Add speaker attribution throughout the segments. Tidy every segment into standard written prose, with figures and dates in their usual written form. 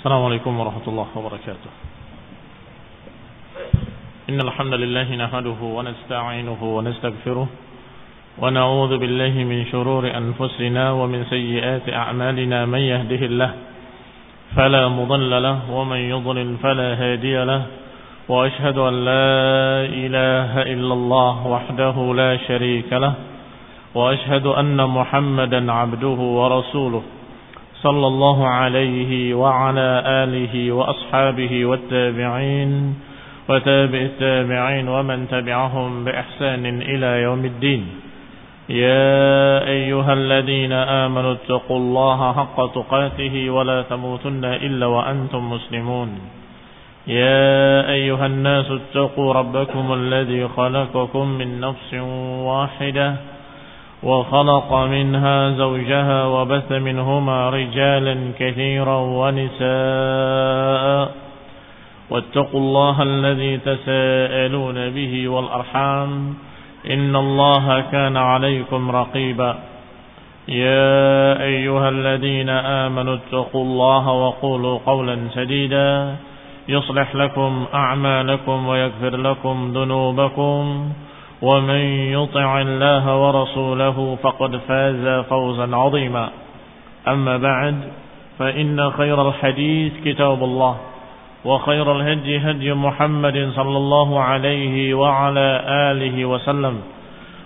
Speaker 1: السلام عليكم ورحمة الله وبركاته. إن الحمد لله نحمده ونستعينه ونستغفره ونعوذ بالله من شرور أنفسنا ومن سيئات أعمالنا. من يهده الله فلا مضل له ومن يضلل فلا هادي له وأشهد أن لا إله إلا الله وحده لا شريك له وأشهد أن محمدا عبده ورسوله صلى الله عليه وعلى آله وأصحابه والتابعين وتابع التابعين ومن تبعهم بإحسان إلى يوم الدين. يا أيها الذين آمنوا اتقوا الله حق تقاته ولا تموتن إلا وأنتم مسلمون. يا أيها الناس اتقوا ربكم الذي خلقكم من نفس واحدة وخلق منها زوجها وبث منهما رجالا كثيرا ونساء واتقوا الله الذي تساءلون به والأرحام إن الله كان عليكم رقيبا. يا أيها الذين آمنوا اتقوا الله وقولوا قولا سديدا يصلح لكم أعمالكم ويغفر لكم ذنوبكم ومن يطع الله ورسوله فقد فاز فوزا عظيما. أما بعد فإن خير الحديث كتاب الله وخير الهدي هدي محمد صلى الله عليه وعلى آله وسلم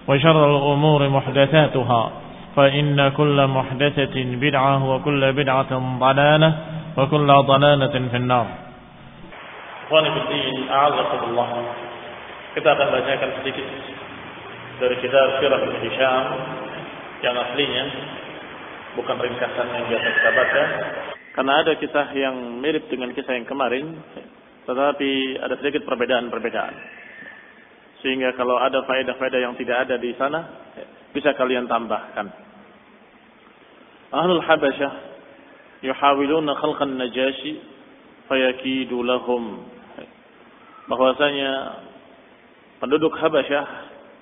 Speaker 1: وشر الأمور محدثاتها فإن كل محدثة بدعة وكل بدعة ضلالة وكل ضلالة في النار. Ikhwani fi din, a'azakumullah. Kita akan bacakan sedikit dari kitab Sirah Ibn Hisham yang aslinya, bukan ringkasan yang biasa kita baca. Karena ada kisah yang mirip dengan kisah yang kemarin, tetapi ada sedikit perbedaan-perbedaan. Sehingga kalau ada faedah-faedah yang tidak ada di sana, bisa kalian tambahkan. Ahlul Habasyah yuhawiluna khalqan Najashi fayakidu lahum. Bahwasanya penduduk Habasyah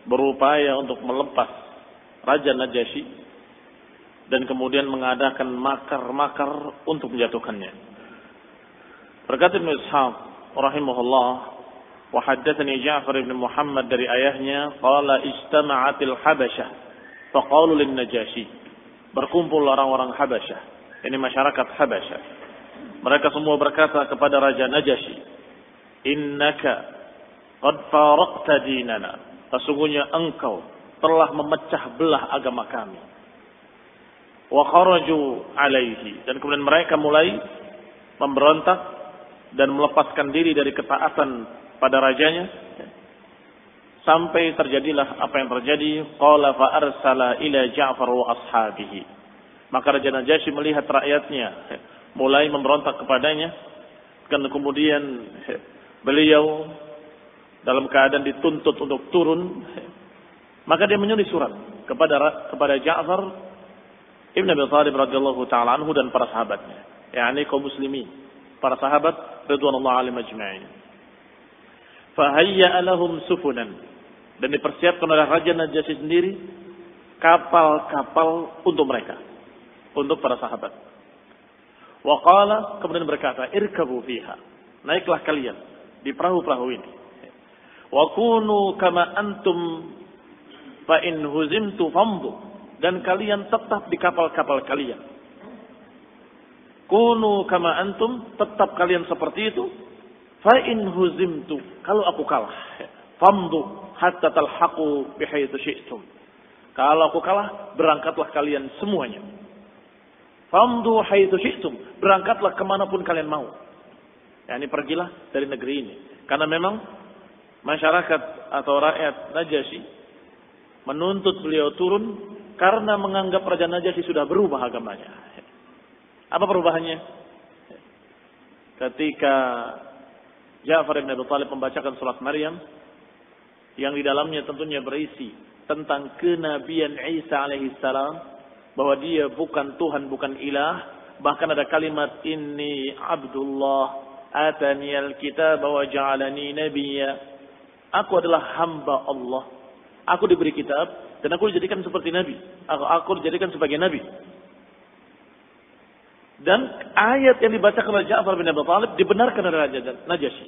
Speaker 1: berupaya untuk melepas Raja Najasyi dan kemudian mengadakan makar-makar untuk menjatuhkannya. Berkata Ibn Ishaq rahimahullah, wa haddatsani Ja'far ibn Muhammad dari ayahnya, qala istama'atil Habasyah faqalu lin Najasyi. Berkumpul orang-orang Habasyah, ini masyarakat Habasyah. Mereka semua berkata kepada Raja Najasyi, innaka qad faraqta dinana. Sesungguhnya engkau telah memecah belah agama kami. Wa kharaju alaihi, dan kemudian mereka mulai memberontak dan melepaskan diri dari ketaatan pada rajanya, sampai terjadilah apa yang terjadi. Qala fa arsala ila Ja'far wa ashabihi. Maka Raja Najasyi melihat rakyatnya mulai memberontak kepadanya, dan kemudian beliau dalam keadaan dituntut untuk turun, maka dia menyulis surat kepada Ja'far Ibn Abi Thalib radhiyallahu ta'ala anhu dan para sahabatnya, yakni kaum muslimin, para sahabat radhiyallahu alaihim ajma'in. Fahayya lahum sufunan, dan dipersiapkan oleh Raja Najasyi sendiri kapal-kapal untuk mereka, untuk para sahabat. Wa qala, kemudian berkata, irkabu fiha, naiklah kalian di perahu-perahu ini. Wa kunu kama antum fa in huzimtu famdu, dan kalian tetap di kapal-kapal kalian. Kunu kama antum, tetap kalian seperti itu. Fa in huzimtu, kalau aku kalah, famdu hatta talhaqu bihaitsu syi'tum. Kalau aku kalah, berangkatlah kalian semuanya. Famdu haitsu syi'tum, berangkatlah kemanapun kalian mau. Yani pergilah dari negeri ini. Karena memang masyarakat atau rakyat Najasyi menuntut beliau turun karena menganggap Raja Najasyi sudah berubah agamanya. Apa perubahannya? Ketika Ja'far ibn Abi Thalib membacakan surat Maryam, yang di dalamnya tentunya berisi tentang kenabian Isa alaihissalam, bahwa dia bukan Tuhan, bukan ilah. Bahkan ada kalimat, inni abdullah ataniyal kitab wa ja'alani nabiyya. Aku adalah hamba Allah, aku diberi kitab dan aku dijadikan seperti nabi. Aku dijadikan sebagai nabi.
Speaker 2: Dan ayat yang dibacakan oleh Ja'far bin Abi Thalib dibenarkan oleh Raja Najasyi.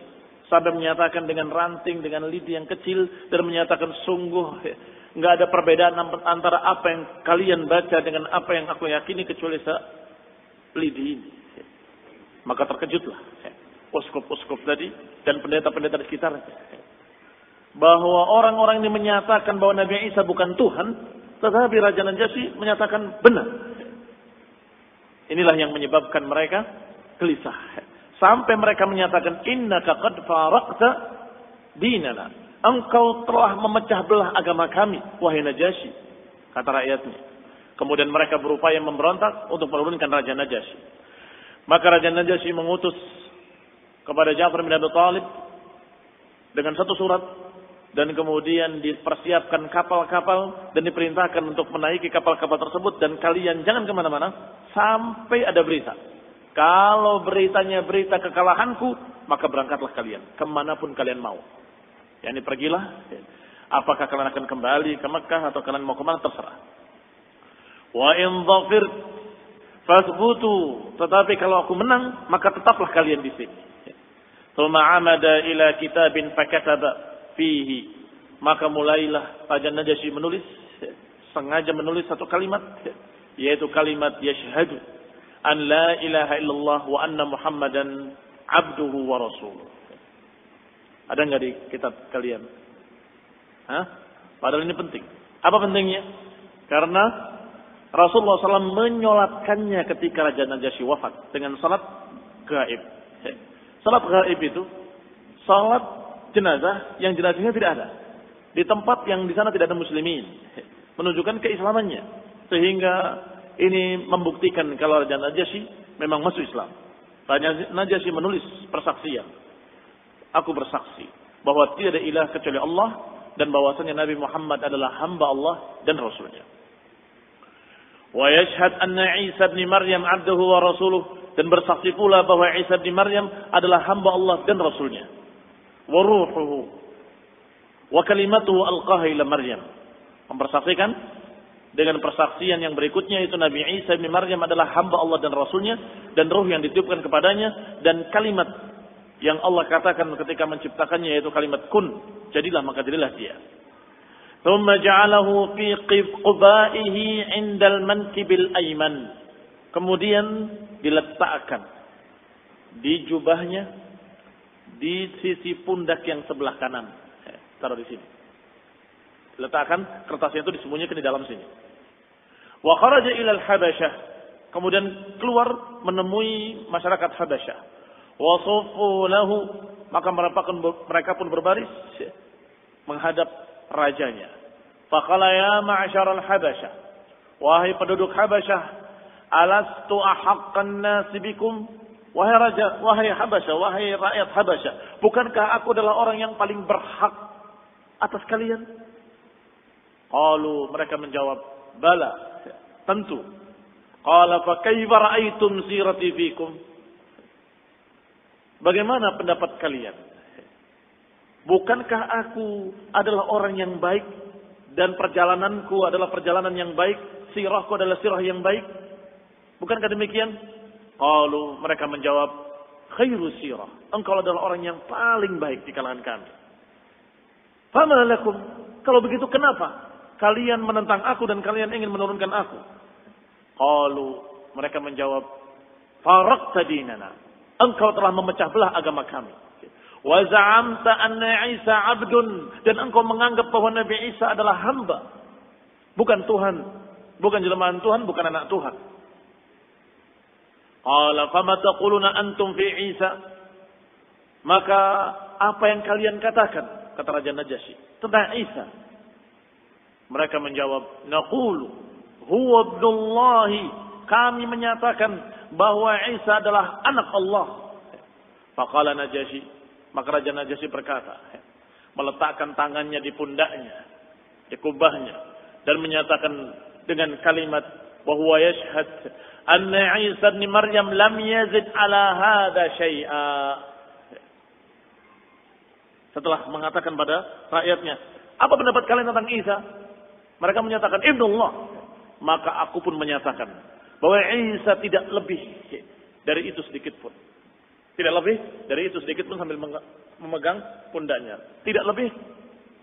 Speaker 2: Sampai menyatakan dengan ranting, dengan lidi yang kecil. Dan menyatakan sungguh nggak ada perbedaan antara apa yang kalian baca dengan apa yang aku yakini kecuali lidi ini. Maka terkejutlah uskup-uskup tadi dan pendeta-pendeta di sekitarnya. Bahwa orang-orang ini menyatakan bahwa Nabi Isa bukan Tuhan. Tetapi Raja Najasyi menyatakan benar. Inilah yang menyebabkan mereka gelisah. Sampai mereka menyatakan, innaka qad faraqta dinana. Engkau telah memecah belah agama kami, wahai Najasyi. Kata rakyatnya. Kemudian mereka berupaya memberontak untuk menurunkan Raja Najasyi. Maka Raja Najasyi mengutus kepada Ja'far bin Abi Thalib dengan satu surat. Dan kemudian dipersiapkan kapal-kapal dan diperintahkan untuk menaiki kapal-kapal tersebut. Dan kalian jangan kemana-mana sampai ada berita. Kalau beritanya berita kekalahanku, maka berangkatlah kalian kemanapun kalian mau. Yani pergilah. Apakah kalian akan kembali ke Mekah atau kalian mau kemana, terserah. Wa in dhafir fasbutu. Tetapi kalau aku menang, maka tetaplah kalian di sini. Tsumma amada ila kitabin fakataba fihi. Maka mulailah Raja Najasyi menulis, sengaja menulis satu kalimat, yaitu kalimat yashhadu an la ilaha illallah wa anna muhammadan abduhu wa rasuluh. Ada nggak di kitab kalian? Padahal ini penting. Apa pentingnya? Karena Rasulullah SAW menyolatkannya ketika Raja Najasyi wafat dengan salat gaib. Salat gaib itu salat jenazah yang jenazahnya tidak ada. Di tempat yang di sana tidak ada muslimin. Menunjukkan keislamannya. Sehingga ini membuktikan kalau Raja Najasyi memang masuk Islam. Raja Najasyi menulis persaksian. Aku bersaksi bahwa tidak ada ilah kecuali Allah. Dan bahwasanya Nabi Muhammad adalah hamba Allah dan Rasulnya. Wa yashhad anna Isa bin Maryam abduhu wa rasuluh. Dan bersaksi pula bahwa Isa bin Maryam adalah hamba Allah dan Rasulnya. Wa ruhuhu wa kalimatuhu alqaha ila Maryam. Mempersaksikan dengan persaksian yang berikutnya, itu Nabi Isa bin Maryam adalah hamba Allah dan Rasulnya, dan ruh yang ditiupkan kepadanya, dan kalimat yang Allah katakan ketika menciptakannya, yaitu kalimat kun, jadilah, maka jadilah dia. Thumma ja'alahu fi qubaihi 'indal mankibil ayman. Kemudian diletakkan di jubahnya di sisi pundak yang sebelah kanan. Taruh di sini. Letakkan kertasnya itu disembunyikan di dalam sini. Wa kharaja ila al-Habasyah. Kemudian keluar menemui masyarakat Habasyah. Wa saffu lahu, maka mereka pun berbaris menghadap rajanya. Faqala ya ma'syar al-Habasyah. Wahai penduduk Habasyah, alastu ahaqqan nasi bikum? Wahai raja, wahai Habasyah, wahai rakyat Habasyah, bukankah aku adalah orang yang paling berhak atas kalian? Qalu, mereka menjawab, bala, tentu. Qala fa kaifa ra'aitum sirati fikum? Bagaimana pendapat kalian? Bukankah aku adalah orang yang baik dan perjalananku adalah perjalanan yang baik, sirahku adalah sirah yang baik? Bukankah demikian? Qalu, mereka menjawab, khairu sirah, engkau adalah orang yang paling baik di kalangan kami. Fama lakum, kalau begitu kenapa kalian menentang aku dan kalian ingin menurunkan aku? Qalu, mereka menjawab, faraqta dinana, engkau telah memecah belah agama kami. Wa za'amta anna Isa 'abdun, dan engkau menganggap bahwa Nabi Isa adalah hamba, bukan Tuhan, bukan jelmaan Tuhan, bukan anak Tuhan. Qala fama taquluna antum fi Isa? Maka apa yang kalian katakan, kata Raja Najasyi, tentang Isa? Mereka menjawab, naqulu huwa ibnullahi, kami menyatakan bahwa Isa adalah anak Allah. Faqala Najasyi, maka Raja Najasyi berkata, meletakkan tangannya di pundaknya, di kubahnya, dan menyatakan dengan kalimat, wa huwa yashhad anna Isa bin Maryam lam yazid ala hadha syai'a. Setelah mengatakan pada rakyatnya, apa pendapat kalian tentang Isa? Mereka menyatakan ibnullah. Maka aku pun menyatakan bahwa Isa tidak lebih dari itu sedikit pun. Tidak lebih dari itu sedikit pun sambil memegang pundaknya. Tidak lebih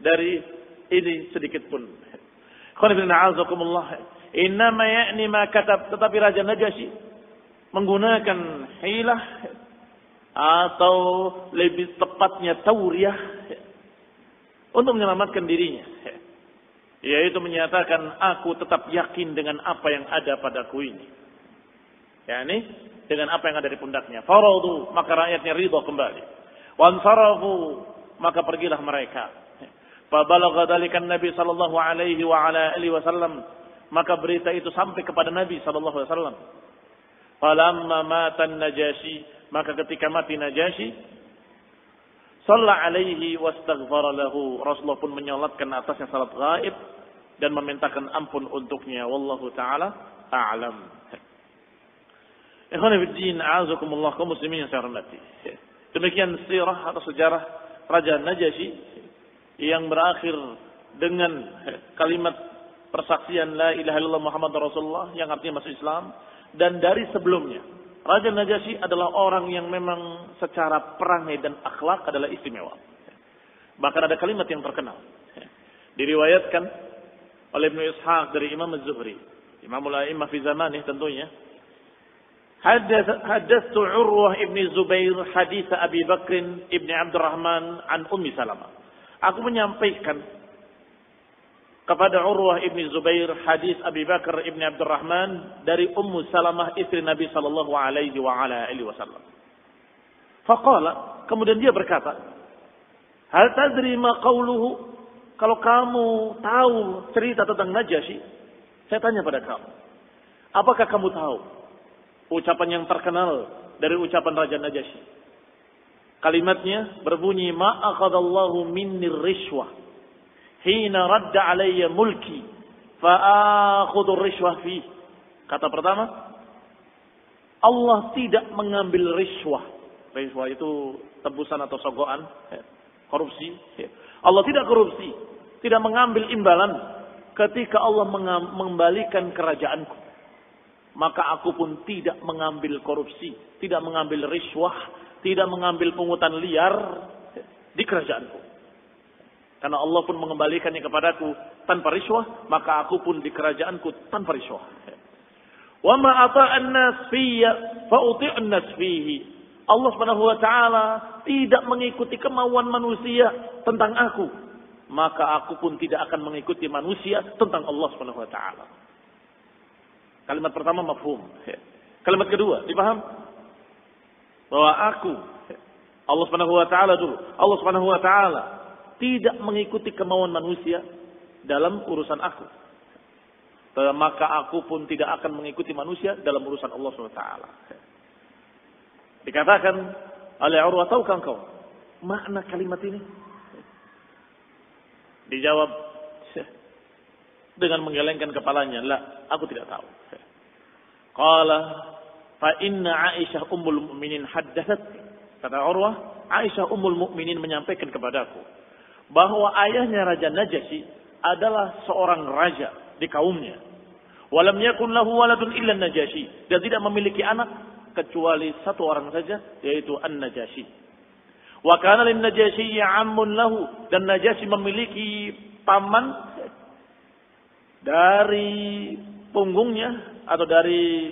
Speaker 2: dari ini sedikit pun. Innama ya'ni ma katab. Tetapi Raja Najasyi menggunakan hilah atau lebih tepatnya tauriah untuk menyelamatkan dirinya. Yaitu menyatakan aku tetap yakin dengan apa yang ada padaku ini. Yani dengan apa yang ada di pundaknya. Faradu, maka rakyatnya ridha kembali. Wansarafu, maka pergilah mereka. Fabalagha dzalika Nabi sallallahu alaihi wa ala alihi wasallam, maka berita itu sampai kepada Nabi sallallahu alaihi wasallam. Falamma mata Najasyi, maka ketika mati Najasyi, shalla alaihi wastaghfara lahu, Rasulullah pun menyolatkan atasnya salat ghaib dan memintakan ampun untuknya. Wallahu taala a'lam. Ikhwan fillah, a'azakumullah kaum muslimin yang saya hormati. Demikian sirah atau sejarah Raja Najasyi yang berakhir dengan kalimat persaksian la ilaha illallah Muhammadur Rasulullah yang artinya masuk Islam. Dan dari sebelumnya Raja Najasyi adalah orang yang memang secara perangai dan akhlak adalah istimewa. Bahkan ada kalimat yang terkenal diriwayatkan oleh Ibnu Ishaq dari Imam Az-Zuhri, Imamul A'immah fi zamanih tentunya. Hadastu Urwah ibn Zubair hadis Abi Bakr ibn Abdurrahman an Ummi Salamah. Aku menyampaikan kepada Urwah ibn Zubair hadis Abi Bakr ibn Abdurrahman dari Ummu Salamah istri Nabi sallallahu alaihi wa ala alihi wasallam. Faqala, kemudian dia berkata, "Hal tadri ma qawluhu?" Kalau kamu tahu cerita tentang Najasyi, saya tanya pada kamu, apakah kamu tahu ucapan yang terkenal dari ucapan Raja Najasyi? Kalimatnya berbunyi, "Ma akhadallahu minni rishwah hina radda alayya mulki fa akhudhu rishwah fi." Kata pertama, Allah tidak mengambil rishwah. Rishwah itu tebusan atau sogokan, korupsi. Allah tidak korupsi, tidak mengambil imbalan ketika Allah mengembalikan kerajaanku. Maka aku pun tidak mengambil korupsi, tidak mengambil rishwah, tidak mengambil pungutan liar di kerajaanku. Karena Allah pun mengembalikannya kepadaku tanpa rishwah, maka aku pun di kerajaanku tanpa rishwah. Wa ma ata'an nas fiyya fa uti'un nas fihi. Allah Subhanahu wa taala tidak mengikuti kemauan manusia tentang aku, maka aku pun tidak akan mengikuti manusia tentang Allah Subhanahu wa taala. Kalimat pertama mafhum. Kalimat kedua dipaham bahwa aku Allah Subhanahu wa taala dulu. Allah Subhanahu wa taala tidak mengikuti kemauan manusia dalam urusan aku. Maka aku pun tidak akan mengikuti manusia dalam urusan Allah Subhanahu wa taala. Dikatakan oleh Urwah, tahukah engkau makna kalimat ini? Dijawab dengan menggelengkan kepalanya, "La, aku tidak tahu." Qala fa inna Aisyah ummul mukminin haddatsat. Kata Urwah, Aisyah ummul mukminin menyampaikan kepadaku bahwa ayahnya Raja Najasyi adalah seorang raja di kaumnya. Walam yakun lahu waladun illa Najasyi, dan tidak memiliki anak kecuali satu orang saja, yaitu An-Najasyi. Wa kana lin-Najasyi 'ammun lahu, dan Najasyi memiliki paman dari punggungnya atau dari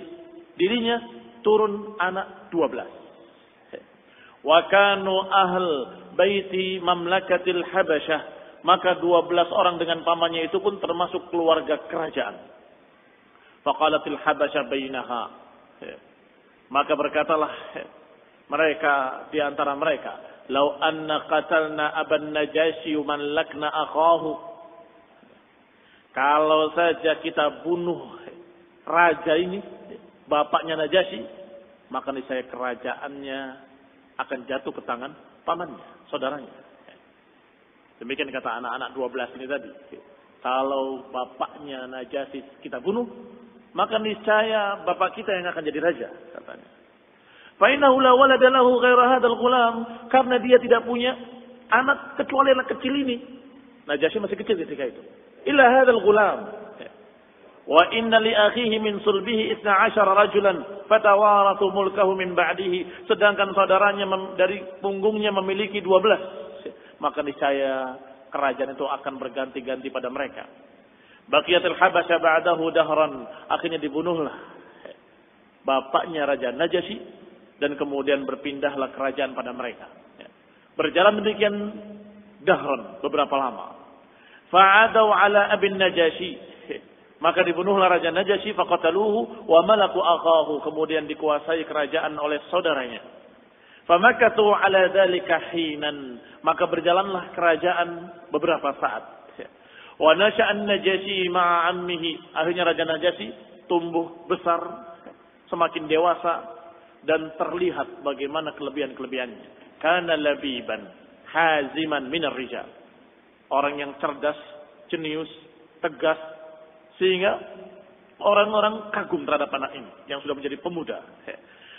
Speaker 2: dirinya turun anak 12. Wa kanu ahl baiti mamlakatil Habasyah, maka 12 orang dengan pamannya itu pun termasuk keluarga kerajaan. Faqalatil Habasyah bainaha, maka berkatalah mereka di antara mereka, "Lau anna qatalna aban Najasyi mallakna akhahu." Kalau saja kita bunuh raja ini, bapaknya Najasyi, maka niscaya kerajaannya akan jatuh ke tangan pamannya, saudaranya. Demikian kata anak-anak 12 ini tadi. Kalau bapaknya Najasyi kita bunuh, maka niscaya bapak kita yang akan jadi raja, katanya. Fa innahu la walada lahu ghaira hadzal ghulam, karena dia tidak punya anak kecuali anak kecil ini. Najasyi masih kecil ketika itu. Illa hadzal ghulam. Wa inna li akhihi min sulbihi 12 rajulan fatawarathu mulkahu min ba'dihi. Sedangkan saudaranya dari punggungnya memiliki 12. Maka niscaya kerajaan itu akan berganti-ganti pada mereka. Baqiyatul Habasya ba'dahu dahran. Akhirnya dibunuhlah bapaknya Raja Najasyi dan kemudian berpindahlah kerajaan pada mereka. Berjalan demikian dahran, beberapa lama. Fa'adau ala abin Najasyi. Maka dibunuhlah Raja Najasyi, faqataluhu wa malaku akhahu. Kemudian dikuasai kerajaan oleh saudaranya. Famakathu ala dzalika hinan. Maka berjalanlah kerajaan beberapa saat. Wa nasha'an Najasyi ma'a ammihi. Akhirnya Raja Najasyi tumbuh besar, semakin dewasa dan terlihat bagaimana kelebihan-kelebihannya. Kana labiban haziman minar rijal. Orang yang cerdas, jenius, tegas, sehingga orang-orang kagum terhadap anak ini yang sudah menjadi pemuda.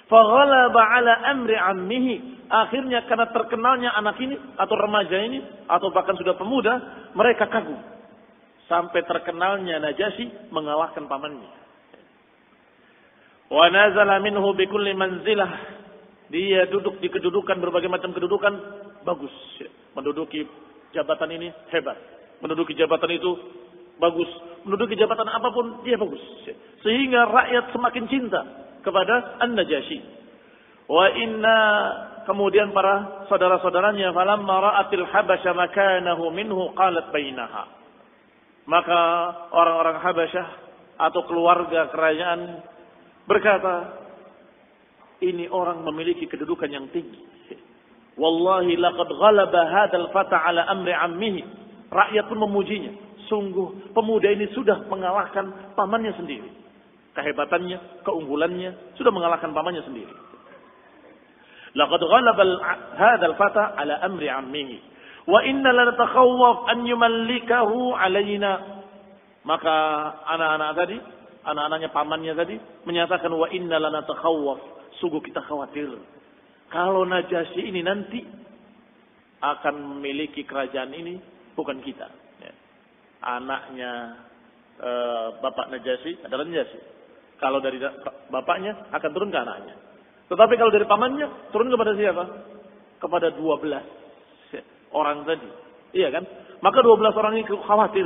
Speaker 2: Faghalaba ala amri ammihi. Akhirnya karena terkenalnya anak ini atau remaja ini atau bahkan sudah pemuda, mereka kagum. Sampai terkenalnya Najasyi mengalahkan pamannya. Wa nazala minhu bi kulli manzilah. Dia duduk di kedudukan, berbagai macam kedudukan bagus. Menduduki jabatan ini hebat. Menduduki jabatan itu bagus. Menduduki jabatan apapun dia bagus. Sehingga rakyat semakin cinta kepada An-Najasyi. Wa inna, kemudian para saudara-saudaranya, falamma ra'atil habasya makanahu minhu qalat bainaha. Maka orang-orang Habasyah atau keluarga kerajaan berkata, ini orang memiliki kedudukan yang tinggi. Wallahi laqad ghalaba hadzal fata ala amri ammihi. Rakyat pun memujinya. Sungguh pemuda ini sudah mengalahkan pamannya sendiri. Kehebatannya, keunggulannya sudah mengalahkan pamannya sendiri. Laqad ghalaba hadzal fata ala amri ammihi. Wa inna lanatakhawwaf an yumallikahu alaina. Maka anak-anak tadi, anak-anaknya pamannya tadi menyatakan, wa inna lanatakhawwaf. Sungguh kita khawatir kalau Najasyi ini nanti akan memiliki kerajaan ini bukan kita. Anaknya bapak Najasyi adalah Najasyi. Kalau dari bapaknya akan turun ke anaknya. Tetapi kalau dari pamannya turun kepada siapa? Kepada 12 orang tadi. Iya kan? Maka 12 orang ini khawatir.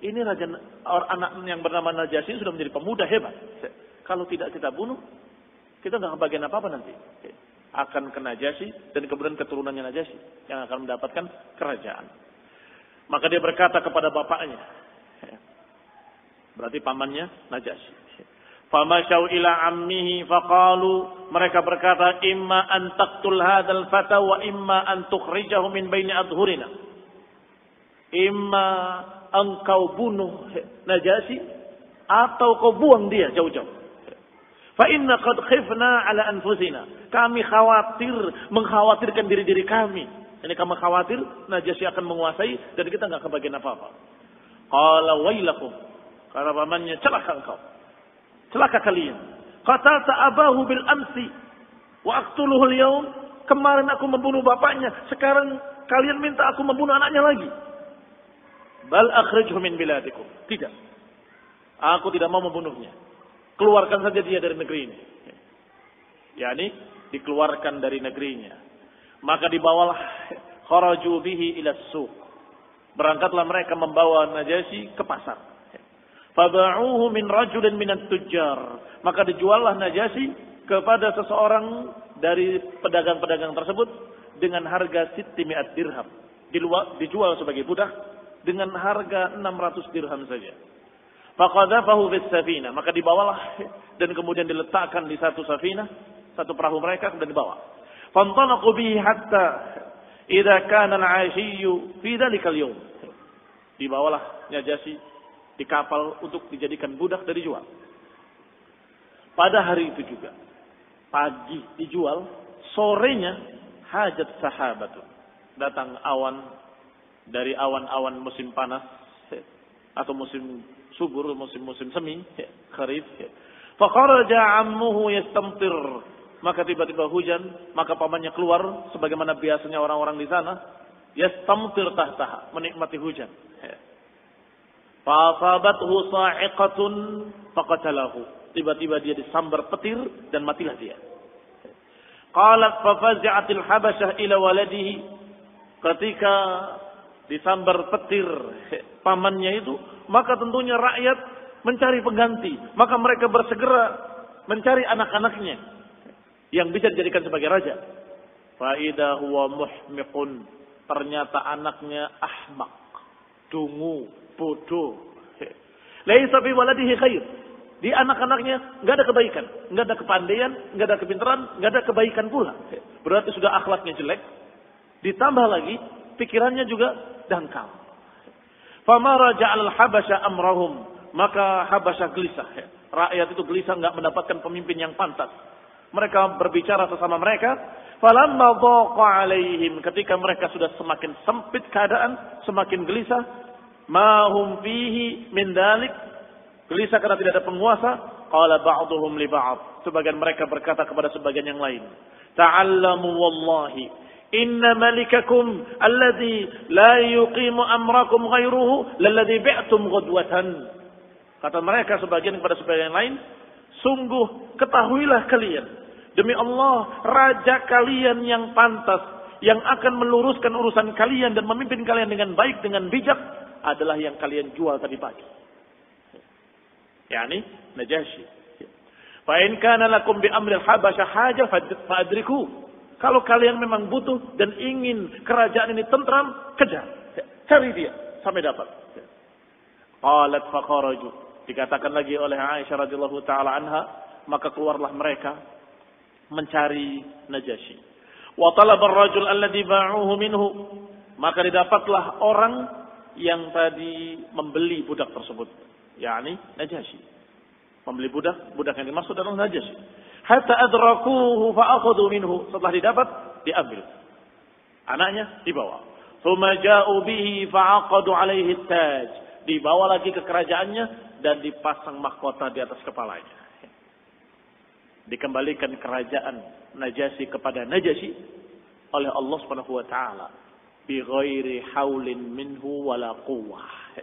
Speaker 2: Ini raja, anak yang bernama Najasyi sudah menjadi pemuda hebat. Kalau tidak kita bunuh, kita nggak kebagian apa-apa nanti. Akan ke Najasyi dan kemudian keturunannya Najasyi yang akan mendapatkan kerajaan. Maka dia berkata kepada bapaknya, berarti pamannya Najasyi. Famashau ila ammihi faqalu, mereka berkata, imma an taqtul hadzal fata wa imma an tukhrijahu min baini adhurina. Imma engkau bunuh Najasyi atau kau buang dia jauh-jauh. Fa inna qad khifna ala anfusina. Kami khawatir, mengkhawatirkan diri-diri kami. Ini kami khawatir Najasyi akan menguasai dan kita enggak kebagian apa-apa. Qala wailakum. Kata pamannya, celaka engkau. Celaka kalian. Qatalta abahu bil amsi wa aqtuluhu al-yawm. Kemarin aku membunuh bapaknya, sekarang kalian minta aku membunuh anaknya lagi. Bal akhrijhu min biladikum. Tidak. Aku tidak mau membunuhnya. Keluarkan saja dia dari negeri ini. Yani dikeluarkan dari negerinya. Maka dibawalah kharaju bihi ila suq. Berangkatlah mereka membawa Najasyi ke pasar. Faba'uhu min rajulin minat tujjar. Maka dijuallah Najasyi kepada seseorang dari pedagang-pedagang tersebut dengan harga 600 dirham. Dijual sebagai budak dengan harga 600 dirham saja. Faqadhafahu bis safinah, maka dibawalah dan kemudian diletakkan di satu safinah, satu perahu mereka, kemudian dibawa. Fantalaqu bihi hatta idza kana al-'ashiyyu fi dzalikal yawm. Dibawalah Najasyi di kapal untuk dijadikan budak dan dijual. Pada hari itu juga pagi dijual, sorenya hajat sahabatun. Datang awan dari awan-awan musim panas atau musim subur, musim semi, kharif. Fakharaja ammuhu yastamtir. Maka tiba-tiba hujan, maka pamannya keluar sebagaimana biasanya orang-orang di sana, yastamtir tahtaha, menikmati hujan. Fa asabathu sa'iqatun faqatalahu. Tiba-tiba dia disambar petir dan matilah dia. Qalat fa fazi'atil habasyah ila waladihi. Ketika disambar petir pamannya itu, maka tentunya rakyat mencari pengganti. Maka mereka bersegera mencari anak-anaknya yang bisa dijadikan sebagai raja. Fa idza huwa muhmiqun. Ternyata anaknya ahmak, dungu, bodoh. Laisa fi waladihi khair. Di anak-anaknya enggak ada kebaikan, enggak ada kepandaian, enggak ada kepintaran, enggak ada kebaikan pula. Berarti sudah akhlaknya jelek. Ditambah lagi pikirannya juga dangkal. Fama raja'al habasya amrahum, maka Habasyah gelisah. Rakyat itu gelisah enggak mendapatkan pemimpin yang pantas. Mereka berbicara sesama mereka, falamma dhaqa alaihim, ketika mereka sudah semakin sempit keadaan, semakin gelisah, ma hum fihi min dalik, gelisah karena tidak ada penguasa, qala ba'dhum li ba'd, sebagian mereka berkata kepada sebagian yang lain, ta'allamu wallahi inna malikakum alladhi la yuqimu amrakum ghairuhu lalladhi bi'tum ghadwatan. Kata mereka sebagian kepada sebagian yang lain, sungguh ketahuilah kalian, demi Allah, raja kalian yang pantas, yang akan meluruskan urusan kalian dan memimpin kalian dengan baik, dengan bijak, adalah yang kalian jual tadi pagi. Yani Najasyi. Fa in kana lakum bi amril habasyah haja fadriku. Kalau kalian memang butuh dan ingin kerajaan ini tentram, kejar, cari dia sampai dapat. Qalat fa kharaju. Dikatakan lagi oleh Aisyah radhiyallahu taala anha, maka keluarlah mereka mencari Najasyi. Wa talaba ar-rajul alladhi ba'uhu minhu, maka didapatlah orang yang tadi membeli budak tersebut, yakni Najasyi. Membeli budak yang dimaksud adalah Najasyi. Hatta adrakuhu fa akhadhu minhu, setelah didapat diambil. Anaknya dibawa. Tsumma ja'u bihi fa aqadu alaihi taj, dibawa lagi ke kerajaannya dan dipasang mahkota di atas kepalanya. Dikembalikan kerajaan Najasyi kepada Najasyi oleh Allah Subhanahu wa taala bi ghairi haulin minhu wala quwwah.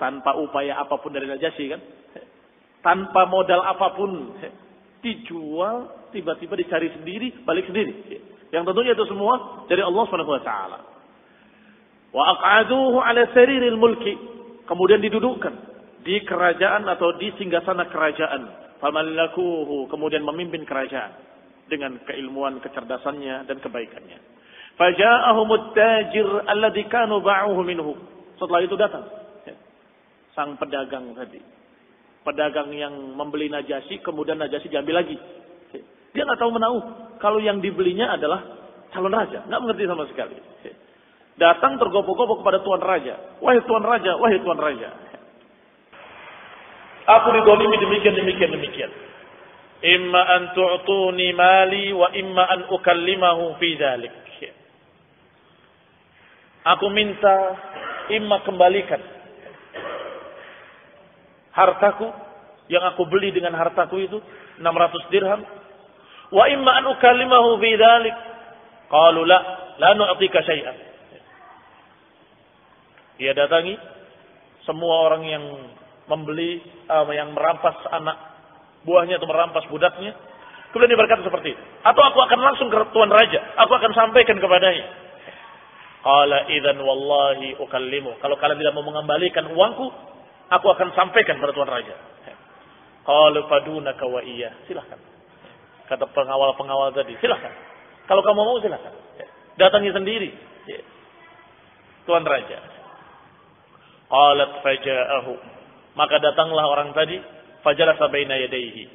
Speaker 2: Tanpa upaya apapun dari Najasyi kan? Tanpa modal apapun. Dijual, tiba-tiba dicari sendiri, balik sendiri. Yang tentunya itu semua dari Allah Subhanahu wa taala. Wa aq'aduhu 'ala sariril mulki. Kemudian didudukkan di kerajaan atau di singgasana kerajaan. Famallakuhu, kemudian memimpin kerajaan dengan keilmuan, kecerdasannya dan kebaikannya. Faja'ahumut tajir alladzi kanu ba'uhu minhu. Setelah itu datang sang pedagang tadi. Pedagang yang membeli Najasyi, kemudian Najasyi diambil lagi. Dia nggak tahu menahu kalau yang dibelinya adalah calon raja, nggak mengerti sama sekali. Datang tergopoh-gopoh kepada tuan raja. Wahai tuan raja, wahai tuan raja. Aku didolimi demikian. Imma an tu'tuni mali wa imma an ukallimahu fi dzalik. Aku minta imma kembalikan hartaku yang aku beli dengan hartaku itu 600 dirham. Wa imma an ukallimahu fi dzalik. Qalu la nu'tika syai'an. Dia datangi semua orang yang membeli, yang merampas anak buahnya atau merampas budaknya. Kemudian dia berkata seperti itu. Atau aku akan langsung ke tuan raja. Aku akan sampaikan kepadanya. Qala idzan wallahi ukallimu. Kalau kalian tidak mau mengembalikan uangku, aku akan sampaikan pada tuan raja. Qala fadunaka wa iyyah. Silakan. Kata pengawal-pengawal tadi, silakan. Kalau kamu mau silakan. Datangi sendiri. Tuan raja. Qalat faja'ahu. Maka datanglah orang tadi, fajalasa baina yadayhi.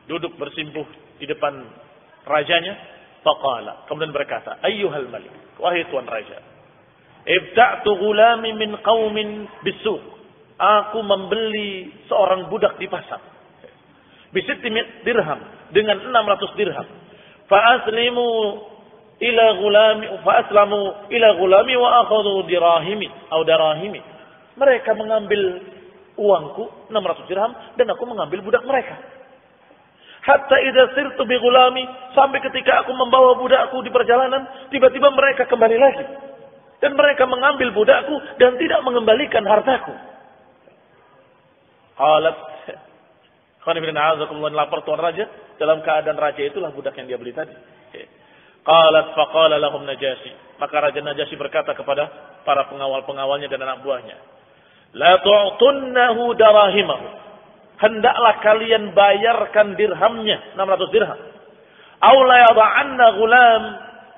Speaker 2: Duduk bersimpuh di depan rajanya. Faqala. Kemudian berkata, ayyuhal malik. Wahai tuan raja. Ibta'tu gulami min qaumin bisuq. Aku membeli seorang budak di pasar. Bisittimit dirham. Dengan 600 dirham. Fa'aslamu ila gulami wa akhadhu dirahimi. Atau darahimi. Mereka mengambil uangku 600 dirham. Dan aku mengambil budak mereka. Hatta idza sirtu bi gulami. Sampai ketika aku membawa budakku di perjalanan. Tiba-tiba mereka kembali lagi. Dan mereka mengambil budakku dan tidak mengembalikan hartaku. Qalat, lapor tuan raja, dalam keadaan raja itulah budak yang dia beli tadi. Qalat faqala lahum Najasyi. Maka Raja Najasyi berkata kepada para pengawal-pengawalnya dan anak buahnya, la tu'tunnahu darahimahu. Hendaklah kalian bayarkan dirhamnya, 600 dirham. Aw la yada'anna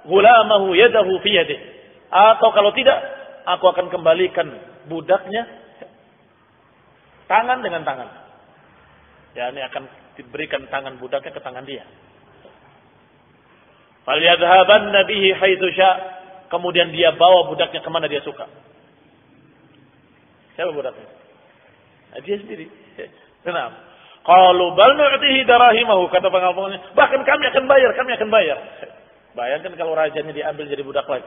Speaker 2: ghulamahu yadahu fi yadihi. Atau kalau tidak, aku akan kembalikan budaknya tangan dengan tangan. Ya, ini akan diberikan tangan budaknya ke tangan dia. Falyadhhabanna bihi haitsu sya'. Kemudian dia bawa budaknya kemana dia suka. Siapa budaknya? Dia sendiri. Kenapa? Qalu bal nu'tihi darahimahu, kata pengawalnya. Bahkan kami akan bayar. Bayangkan kalau rajanya diambil jadi budak lagi.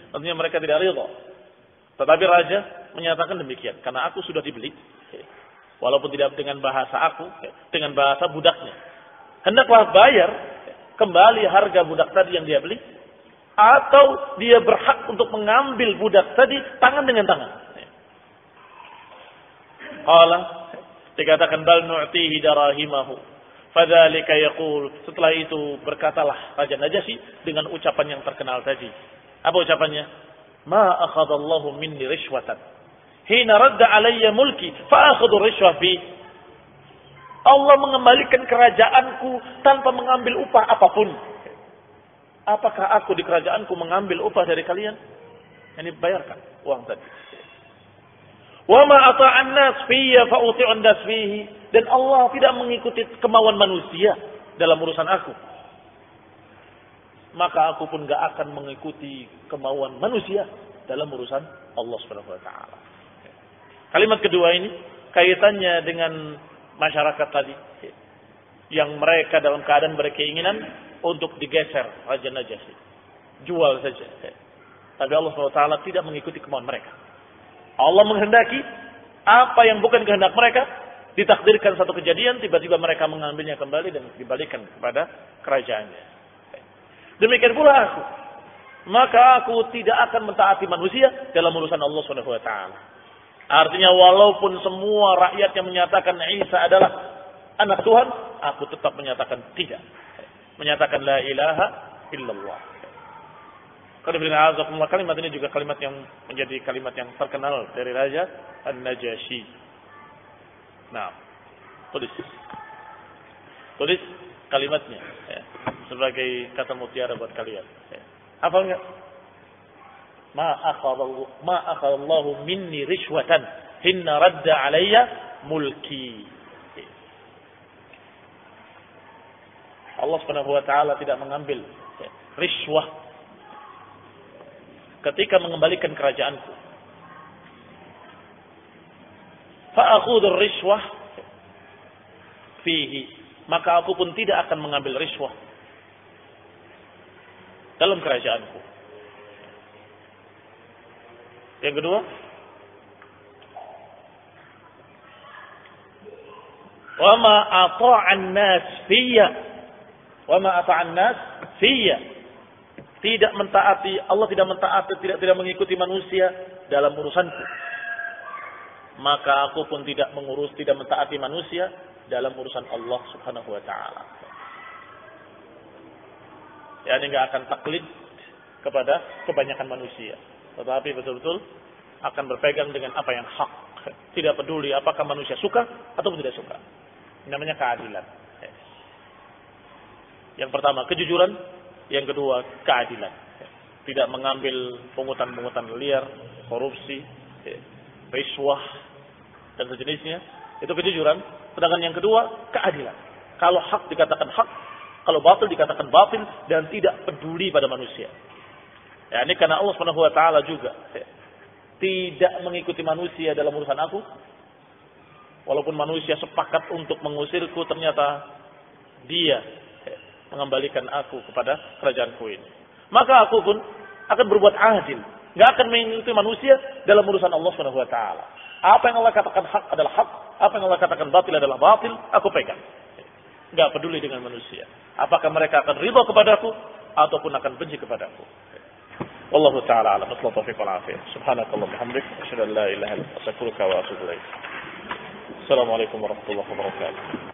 Speaker 2: Tentunya mereka tidak ridha. Tetapi raja menyatakan demikian, karena aku sudah dibeli. Walaupun tidak dengan bahasa aku, dengan bahasa budaknya. Hendaklah bayar kembali harga budak tadi yang dia beli, atau dia berhak untuk mengambil budak tadi tangan dengan tangan. Qala, dikatakan bal nu'tihi darahimahu. Fadzalika yaqul. Setelah itu berkatalah Raja Najasyi dengan ucapan yang terkenal tadi. Apa ucapannya? Ma akhadallahu minni rishwatan hina radda alayya mulki fa akhadhu rishwa fi. Allah mengembalikan kerajaanku tanpa mengambil upah apapun. Apakah aku di kerajaanku mengambil upah dari kalian? Ini bayarkan uang tadi. Wa ma ata'an nas fiyya fa uti'un nas fihi. Dan Allah tidak mengikuti kemauan manusia dalam urusan aku. Maka aku pun gak akan mengikuti kemauan manusia dalam urusan Allah Subhanahu wa taala. Kalimat kedua ini kaitannya dengan masyarakat tadi yang mereka dalam keadaan berkeinginan untuk digeser Raja Najasyi, jual saja. Tapi Allah Subhanahu wa taala tidak mengikuti kemauan mereka. Allah menghendaki apa yang bukan kehendak mereka, ditakdirkan satu kejadian, tiba-tiba mereka mengambilnya kembali dan dibalikan kepada kerajaannya. Demikian pula aku. Maka aku tidak akan mentaati manusia dalam urusan Allah Subhanahu wa taala. Artinya walaupun semua rakyat yang menyatakan Isa adalah anak Tuhan, aku tetap menyatakan tidak. Menyatakan la ilaha illallah. Kalimat ini juga kalimat yang menjadi kalimat yang terkenal dari Raja An-Najasyi. Nah, tulis kalimatnya ya, sebagai kata mutiara buat kalian. Ya. Hafal enggak? Ma akhadallahu minni rishwatan hinna radda alayya mulki. Allah Subhanahu wa taala tidak mengambil rishwah ketika mengembalikan kerajaanku. Fa akhudhu rishwah fihi, maka aku pun tidak akan mengambil rishwah dalam kerajaanku. Yang kedua, wa ma ata'an nas fiyya, wa ma ata'an nas fiyya. Tidak mentaati, Allah tidak mentaati, tidak mengikuti manusia dalam urusanku. Maka aku pun tidak mentaati manusia dalam urusan Allah Subhanahu wa taala. Ya, ini enggak akan taklid kepada kebanyakan manusia, tetapi betul-betul akan berpegang dengan apa yang hak. Tidak peduli apakah manusia suka atau tidak suka. Ini namanya keadilan. Yang pertama kejujuran, yang kedua keadilan. Tidak mengambil pungutan-pungutan liar, korupsi, rishwah dan sejenisnya. Itu kejujuran. Sedangkan yang kedua keadilan. Kalau hak dikatakan hak, kalau batil dikatakan batil, dan tidak peduli pada manusia. Ya, ini karena Allah Subhanahu wa taala juga tidak mengikuti manusia dalam urusan aku. Walaupun manusia sepakat untuk mengusirku, ternyata dia mengembalikan aku kepada kerajaanku ini. Maka aku pun akan berbuat adil. Gak akan mengikuti manusia dalam urusan Allah Subhanahu wa taala. Apa yang Allah katakan hak adalah hak, apa yang Allah katakan batil adalah batil, aku pegang. Gak peduli dengan manusia. Apakah mereka akan ridha kepadaku ataupun akan benci kepadaku. Wallahu taala a'lam. Taufiq wal afiyah. Subhanakallah bihamdik, asyhadu an la ilaha illa anta, astaghfiruka wa atubu ilaik.
Speaker 1: Assalamualaikum warahmatullahi wabarakatuh.